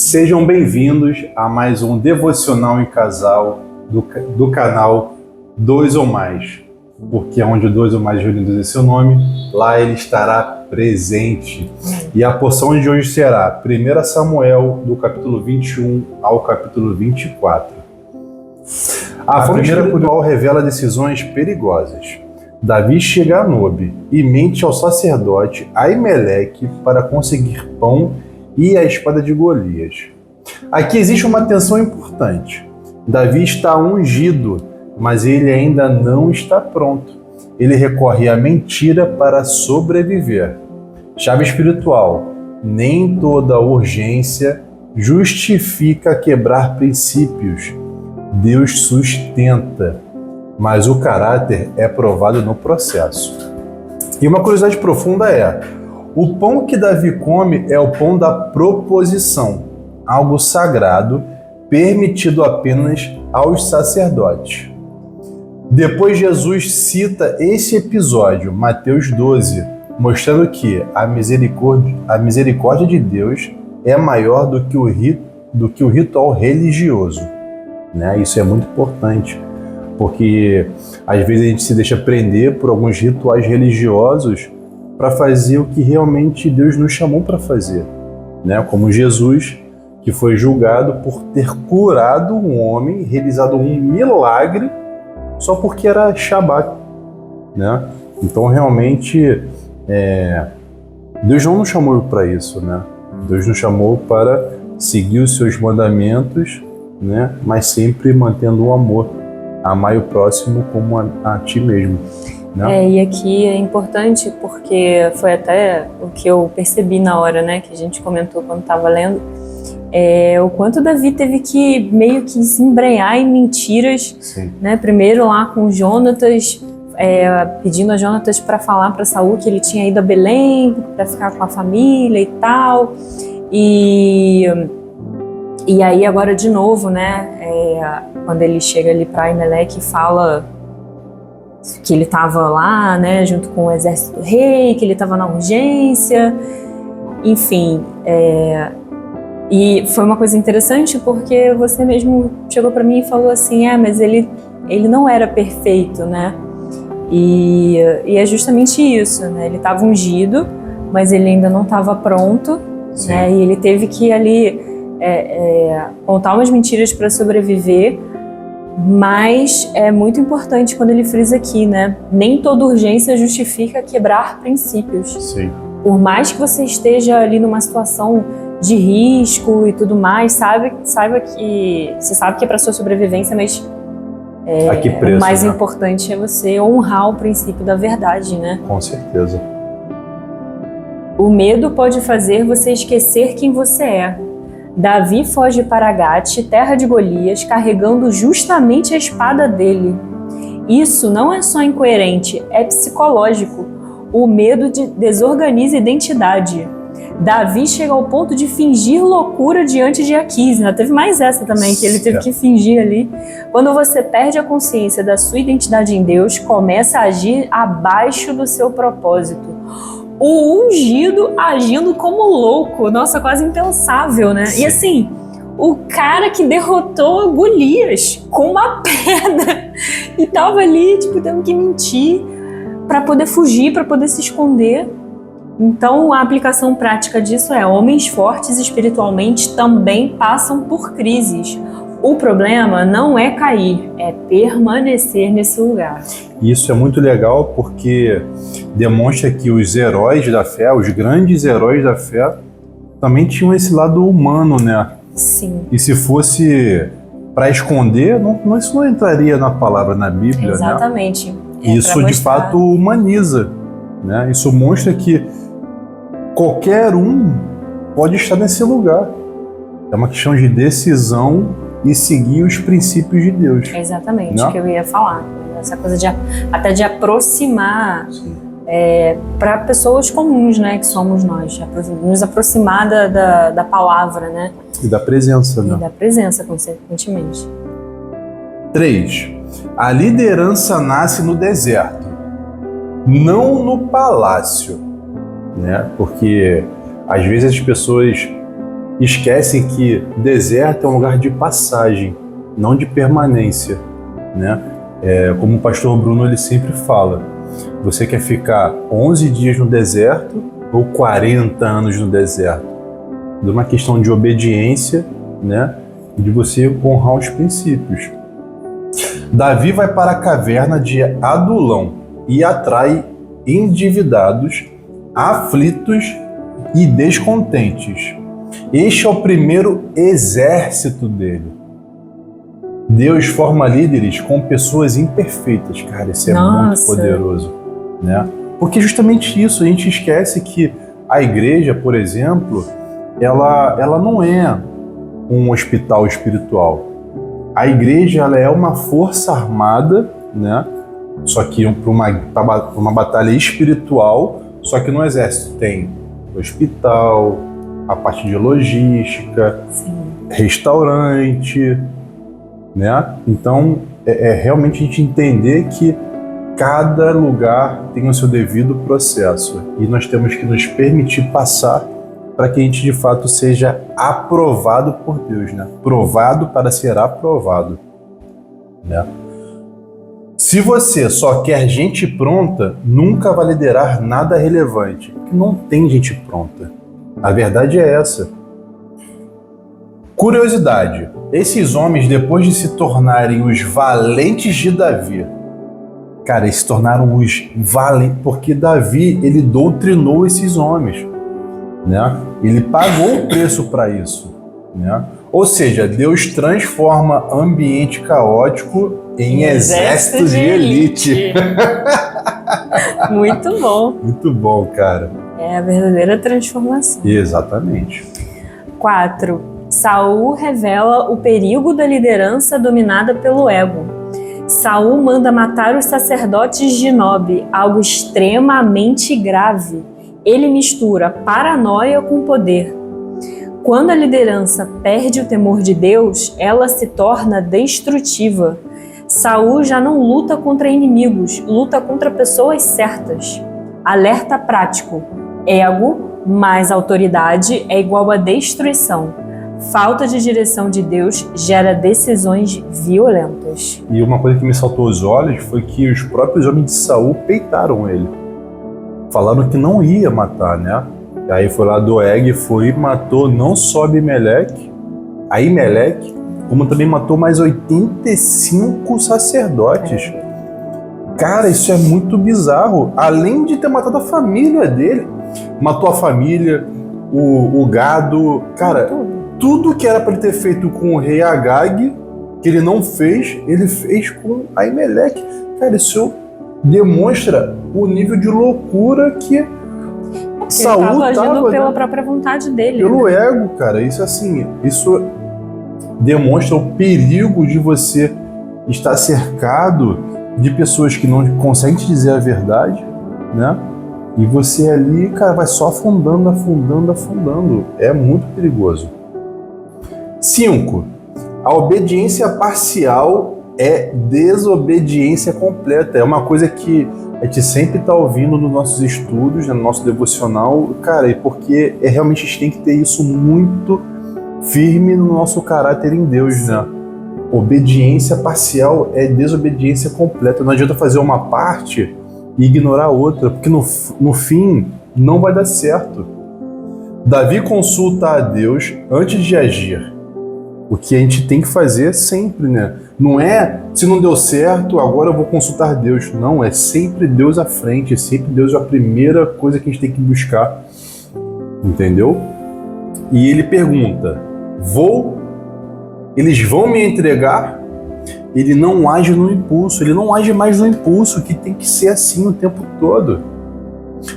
Sejam bem-vindos a mais um Devocional em Casal do canal Dois ou Mais, porque onde dois ou mais reunidos em seu nome, lá ele estará presente. E a porção de hoje será 1 Samuel, do capítulo 21 ao capítulo 24. A forma espiritual revela decisões perigosas. Davi chega a Nobe e mente ao sacerdote Aimeleque para conseguir pão e a espada de Golias. Aqui existe uma tensão importante. Davi está ungido, mas ele ainda não está pronto. Ele recorre à mentira para sobreviver. Chave espiritual: nem toda urgência justifica quebrar princípios. Deus sustenta, mas o caráter é provado no processo. E uma curiosidade profunda é: o pão que Davi come é o pão da proposição, algo sagrado, permitido apenas aos sacerdotes. Depois Jesus cita esse episódio, Mateus 12, mostrando que a misericórdia de Deus é maior do que o ritual religioso. Né? Isso é muito importante, porque às vezes a gente se deixa prender por alguns rituais religiosos para fazer o que realmente Deus nos chamou para fazer, né? Como Jesus, que foi julgado por ter curado um homem, realizado um milagre só porque era Shabat, né? Então realmente Deus não nos chamou para isso, né? Deus nos chamou para seguir os seus mandamentos, né? Mas sempre mantendo o amor. Amar o próximo como a ti mesmo. Né? E aqui é importante porque foi até o que eu percebi na hora, né? Que a gente comentou quando estava lendo. O quanto Davi teve que meio que se embrenhar em mentiras. Sim. Né? Primeiro lá com Jonatas, pedindo a Jonatas para falar para Saul que ele tinha ido a Belém para ficar com a família e tal. E aí agora de novo, né? Quando ele chega ali para Aimeleque e fala que ele estava lá, né, junto com o exército do rei, que ele estava na urgência, enfim. E foi uma coisa interessante porque você mesmo chegou para mim e falou assim, mas ele não era perfeito, né? E é justamente isso, né? Ele estava ungido, mas ele ainda não estava pronto, né? E ele teve que ali contar umas mentiras para sobreviver. Mas é muito importante quando ele frisa aqui, né? Nem toda urgência justifica quebrar princípios. Sim. Por mais que você esteja ali numa situação de risco e tudo mais, saiba que você sabe que é para sua sobrevivência, mas a que preço, o mais né? importante é você honrar o princípio da verdade, né? Com certeza. O medo pode fazer você esquecer quem você é. Davi foge para Gate, terra de Golias, carregando justamente a espada dele. Isso não é só incoerente, é psicológico. O medo desorganiza a identidade. Davi chega ao ponto de fingir loucura diante de Aquis. Ainda teve mais essa também, que ele teve que fingir ali. Quando você perde a consciência da sua identidade em Deus, começa a agir abaixo do seu propósito. O ungido agindo como louco. Nossa, quase impensável, né? Sim. E assim, o cara que derrotou Golias com uma pedra e tava ali, tendo que mentir para poder fugir, para poder se esconder. Então, a aplicação prática disso homens fortes espiritualmente também passam por crises. O problema não é cair, é permanecer nesse lugar. Isso é muito legal porque demonstra que os heróis da fé, os grandes heróis da fé, também tinham esse lado humano, né? Sim. E se fosse para esconder, isso não entraria na palavra, na Bíblia, exatamente. Né? Isso de fato humaniza, né? Isso mostra que qualquer um pode estar nesse lugar. É uma questão de decisão e seguir os princípios de Deus. Exatamente, o que eu ia falar. Essa coisa até de aproximar para pessoas comuns, né, que somos nós. Nos aproximar da palavra, né? E da presença, né? E da presença, consequentemente. 3. A liderança nasce no deserto, não no palácio, né? Porque às vezes as pessoas esquecem que deserto é um lugar de passagem, não de permanência, né? Como o pastor Bruno ele sempre fala, você quer ficar 11 dias no deserto ou 40 anos no deserto? É uma questão de obediência, né? De você honrar os princípios. Davi vai para a caverna de Adulão e atrai endividados, aflitos e descontentes. Este é o primeiro exército dele. Deus forma líderes com pessoas imperfeitas. Cara, isso é muito poderoso, né? Porque justamente isso, a gente esquece que a igreja, por exemplo, ela não é um hospital espiritual. A igreja ela é uma força armada, né? Só que para uma batalha espiritual, só que no exército tem hospital, a parte de logística, restaurante, né? Então, realmente a gente entender que cada lugar tem o seu devido processo e nós temos que nos permitir passar para que a gente de fato seja aprovado por Deus, né? Provado para ser aprovado, né? Se você só quer gente pronta, nunca vai liderar nada relevante, porque não tem gente pronta. A verdade é essa. Curiosidade: esses homens, depois de se tornarem os valentes de Davi, cara, eles se tornaram os valentes, porque Davi, ele doutrinou esses homens, né? Ele pagou o preço para isso, né? Ou seja, Deus transforma ambiente caótico em exército de elite. Muito bom. Muito bom, cara. É a verdadeira transformação. Exatamente. 4. Saul revela o perigo da liderança dominada pelo ego. Saul manda matar os sacerdotes de Nob, algo extremamente grave. Ele mistura paranoia com poder. Quando a liderança perde o temor de Deus, ela se torna destrutiva. Saul já não luta contra inimigos, luta contra pessoas certas. Alerta prático: ego mais autoridade é igual a destruição. Falta de direção de Deus gera decisões violentas. E uma coisa que me saltou aos olhos foi que os próprios homens de Saul peitaram ele. Falaram que não ia matar, né? E aí foi lá Doeg, foi e matou não só Aimeleque, como também matou mais 85 sacerdotes. Cara, isso é muito bizarro. Além de ter matado a família dele, matou a família, o gado, cara, tudo que era para ele ter feito com o rei Agag, que ele não fez, ele fez com Aimeleque. Cara, isso demonstra o nível de loucura que Saul estava agindo pela própria vontade dele. Pelo ego, cara. Isso assim, isso demonstra o perigo de você estar cercado de pessoas que não conseguem te dizer a verdade, né? E você ali, cara, vai só afundando. É muito perigoso. 5. A obediência parcial é desobediência completa. É uma coisa que a gente sempre está ouvindo nos nossos estudos, no nosso devocional, cara, porque realmente a gente tem que ter isso muito firme no nosso caráter em Deus, né? Obediência parcial é desobediência completa. Não adianta fazer uma parte e ignorar a outra, porque no fim não vai dar certo. Davi consulta a Deus antes de agir. O que a gente tem que fazer sempre, né? Não é, se não deu certo, agora eu vou consultar Deus. Não, é sempre Deus à frente, é sempre Deus a primeira coisa que a gente tem que buscar. Entendeu? E ele pergunta, eles vão me entregar? Ele não age no impulso, ele não age mais no impulso, que tem que ser assim o tempo todo.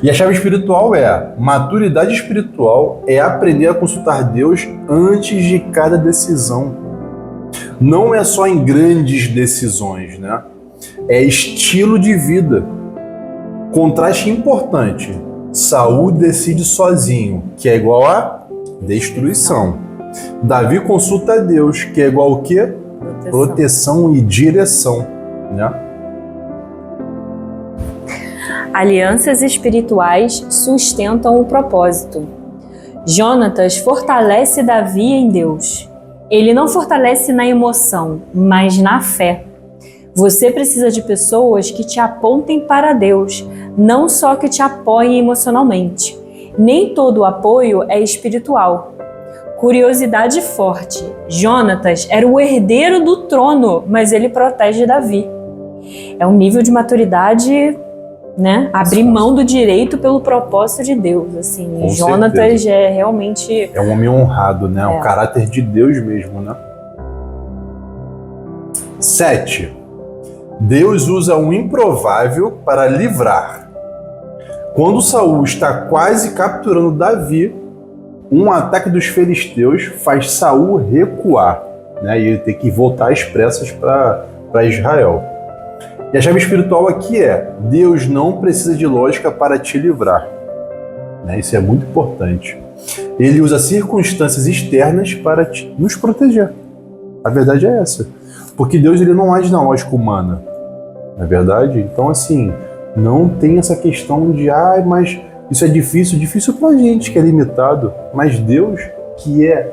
E a chave espiritual maturidade espiritual é aprender a consultar Deus antes de cada decisão. Não é só em grandes decisões, né? É estilo de vida. Contraste importante. Saul decide sozinho, que é igual a destruição. Davi consulta a Deus, que é igual ao quê? Proteção e direção, né? Alianças espirituais sustentam o propósito. Jonatas fortalece Davi em Deus. Ele não fortalece na emoção, mas na fé. Você precisa de pessoas que te apontem para Deus, não só que te apoiem emocionalmente. Nem todo apoio é espiritual. Curiosidade forte. Jonatas era o herdeiro do trono, mas ele protege Davi. É um nível de maturidade, né? Abrir mão do direito pelo propósito de Deus. Assim, Com Jonatas certeza. é realmente... É um homem honrado, né? O caráter de Deus mesmo, né? 7. Deus usa um improvável para livrar. Quando Saul está quase capturando Davi, um ataque dos filisteus faz Saul recuar, né? E ele tem que voltar às pressas para Israel. E a chave espiritual aqui é: Deus não precisa de lógica para te livrar, né? Isso é muito importante. Ele usa circunstâncias externas para nos proteger. A verdade é essa. Porque Deus ele não age na lógica humana, não é verdade? Então, assim, não tem essa questão de mas isso é difícil pra gente que é limitado. Mas Deus, que é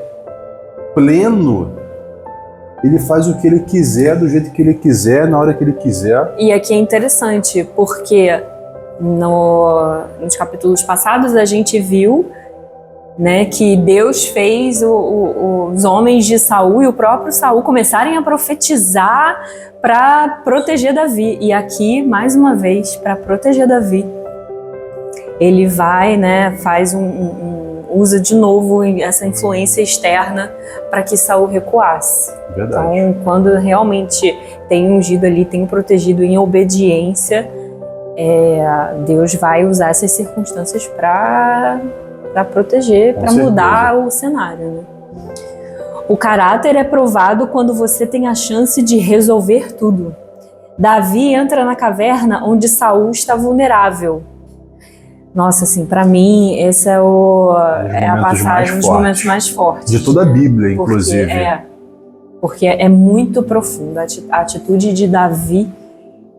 pleno, ele faz o que ele quiser, do jeito que ele quiser, na hora que ele quiser. E aqui é interessante, porque nos capítulos passados a gente viu, né, que Deus fez os homens de Saul e o próprio Saul começarem a profetizar para proteger Davi. E aqui, mais uma vez, para proteger Davi, ele vai, né, usa de novo essa influência externa para que Saul recuasse. Verdade. Então, quando realmente tem ungido ali, tem protegido em obediência, Deus vai usar essas circunstâncias para proteger, para mudar o cenário, né? O caráter é provado quando você tem a chance de resolver tudo. Davi entra na caverna onde Saul está vulnerável. Nossa, assim, para mim, esse é a passagem dos momentos mais fortes. De toda a Bíblia, inclusive. Porque é muito profundo. A atitude de Davi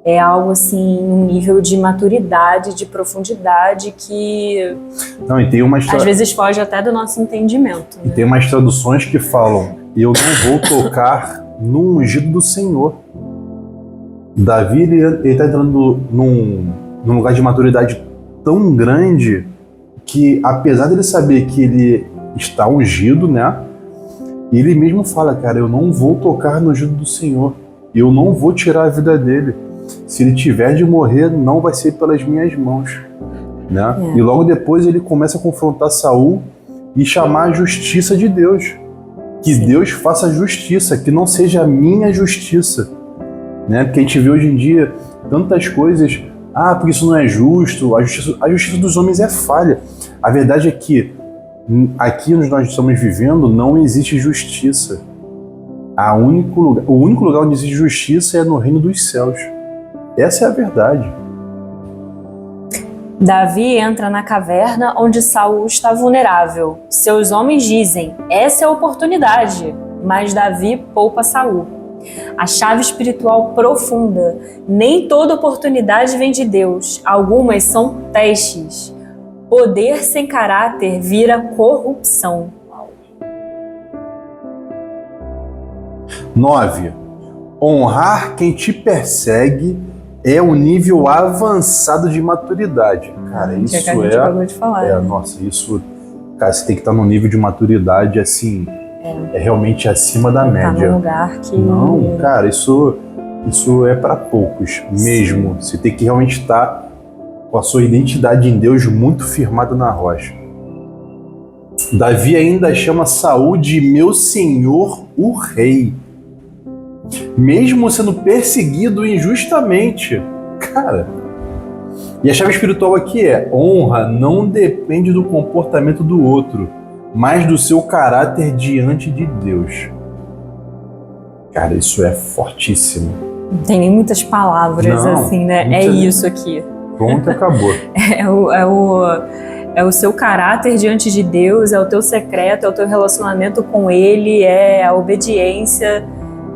é algo assim, um nível de maturidade, de profundidade que e tem uma às vezes foge até do nosso entendimento. E tem umas traduções que falam: eu não vou tocar no ungido do Senhor. Davi, ele está entrando num lugar de maturidade tão grande que, apesar dele saber que ele está ungido, né? Ele mesmo fala: cara, eu não vou tocar no ungido do Senhor. Eu não vou tirar a vida dele. Se ele tiver de morrer, não vai ser pelas minhas mãos, né? E logo depois ele começa a confrontar Saul e chamar a justiça de Deus. Que Deus faça justiça, que não seja a minha justiça, né? Porque a gente vê hoje em dia tantas coisas, porque isso não é justo, a justiça dos homens é falha. A verdade é que aqui onde nós estamos vivendo não existe justiça. O único lugar onde existe justiça é no reino dos céus. Essa é a verdade. Davi entra na caverna onde Saul está vulnerável. Seus homens dizem: essa é a oportunidade, mas Davi poupa Saul. A chave espiritual profunda. Nem toda oportunidade vem de Deus. Algumas são testes. Poder sem caráter vira corrupção. 9. Honrar quem te persegue é um nível avançado de maturidade. Cara, isso que a gente acabou de falar. Nossa, isso... Cara, você tem que estar num nível de maturidade, assim... É realmente acima da média. Tá num lugar que... Não, cara, isso é para poucos mesmo. Sim. Você tem que realmente estar com a sua identidade em Deus muito firmada na rocha. Davi ainda chama Saul de meu senhor, o rei. Mesmo sendo perseguido injustamente. Cara. E a chave espiritual aqui é: honra não depende do comportamento do outro, mas do seu caráter diante de Deus. Cara, isso é fortíssimo. Não tem nem muitas palavras assim, né? Isso aqui. Pronto, acabou. É o seu caráter diante de Deus, é o teu secreto, é o teu relacionamento com Ele, é a obediência.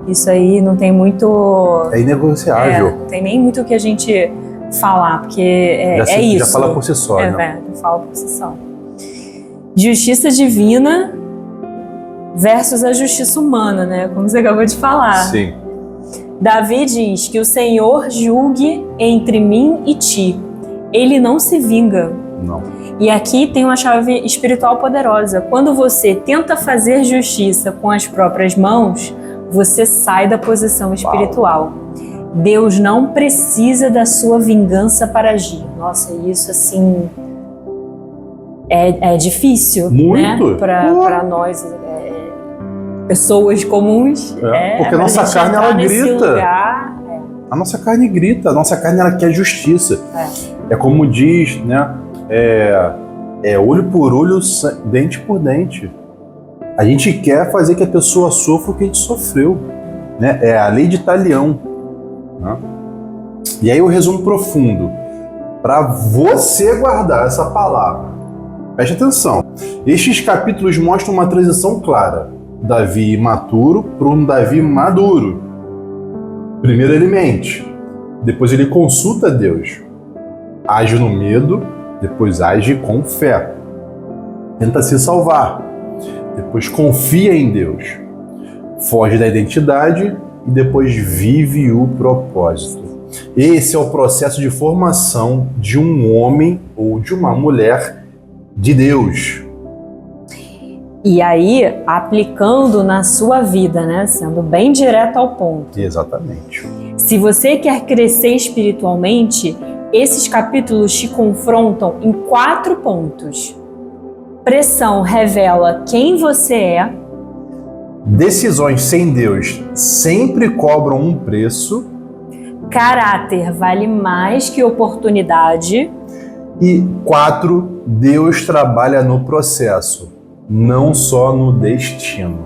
Isso aí não tem muito... É inegociável. Não tem nem muito o que a gente falar, porque isso. Já fala por si só, né? Já fala por si só. Justiça divina versus a justiça humana, né? Como você acabou de falar. Sim. Davi diz que o Senhor julgue entre mim e ti. Ele não se vinga. Não. E aqui tem uma chave espiritual poderosa. Quando você tenta fazer justiça com as próprias mãos, você sai da posição espiritual. Deus não precisa da sua vingança para agir. Nossa, isso assim é difícil, muito, né? Para nós, pessoas comuns. Porque a nossa carne, ela grita. A nossa carne grita, a nossa carne, ela quer justiça. É como diz, né? Olho por olho, dente por dente. A gente quer fazer que a pessoa sofra o que a gente sofreu, né? É a lei de Talião, né? E aí o resumo profundo, para você guardar essa palavra. Preste atenção. Estes capítulos mostram uma transição clara. Davi imaturo para um Davi maduro. Primeiro ele mente, depois ele consulta Deus. Age no medo, depois age com fé. Tenta se salvar, depois confia em Deus. Foge da identidade e depois vive o propósito. Esse é o processo de formação de um homem ou de uma mulher de Deus. E aí, aplicando na sua vida, né? Sendo bem direto ao ponto. Exatamente. Se você quer crescer espiritualmente, esses capítulos te confrontam em 4 pontos. Pressão revela quem você é. Decisões sem Deus sempre cobram um preço. Caráter vale mais que oportunidade. E 4, Deus trabalha no processo, não só no destino.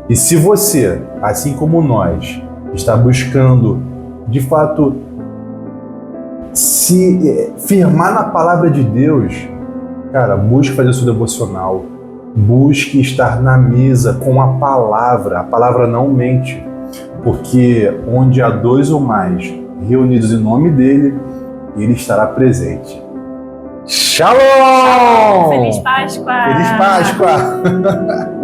E se você, assim como nós, está buscando, de fato, se firmar na palavra de Deus, cara, busque fazer seu devocional, busque estar na mesa com a palavra não mente, porque onde há 2 ou mais reunidos em nome dele, ele estará presente. Shalom! Feliz Páscoa! Feliz Páscoa!